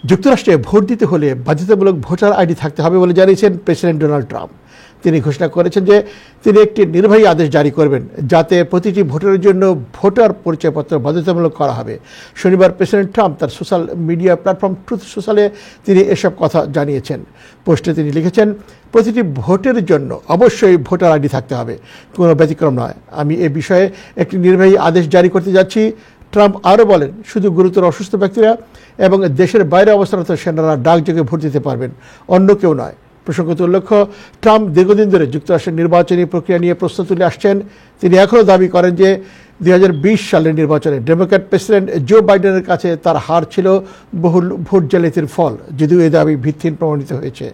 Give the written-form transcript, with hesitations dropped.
যুক্তরাষ্ট্রে ভোট দিতে হলে বাধ্যতামূলক ভোটার আইডি থাকতে হবে বলে জানিয়েছেন প্রেসিডেন্ট ডোনাল্ড ট্রাম্প। তিনি ঘোষণা করেছেন যে তিনি একটি নির্বাহী আদেশ জারি করবেন যাতে প্রতিটি ভোটারের জন্য ভোটার পরিচয়পত্র বাধ্যতামূলক করা হবে। শনিবার প্রেসিডেন্ট ট্রাম্প তার সোশ্যাল মিডিয়া প্ল্যাটফর্ম ট্রুথ সোশ্যালে তিনি এসব কথা জানিয়েছেন। পোস্টে তিনি লিখেছেন, প্রতিটি ভোটের জন্য অবশ্যই ভোটার আইডি থাকতে হবে, কোনো ব্যতিক্রম নয়। আমি এ বিষয়ে একটি নির্বাহী আদেশ জারি করতে যাচ্ছি। ট্রাম্প আরও বলেন, শুধু গুরুতর অসুস্থ ব্যক্তিরা এবং দেশের বাইরে অবস্থানরত সেনারা ডাকযোগে ভোট দিতে পারবেন, অন্য কেউ নয়। প্রসঙ্গত উল্লেখ্য, ট্রাম্প দীর্ঘদিন ধরে যুক্তরাষ্ট্রের নির্বাচনী প্রক্রিয়া নিয়ে প্রশ্ন তুলে আসছেন। তিনি এখনও দাবি করেন যে 2020 সালের নির্বাচনে ডেমোক্র্যাট প্রেসিডেন্ট জো বাইডেনের কাছে তার হার ছিল বহুল ভোট জালিয়াতির ফল, যদিও এ দাবি ভিত্তিহীন প্রমাণিত হয়েছে।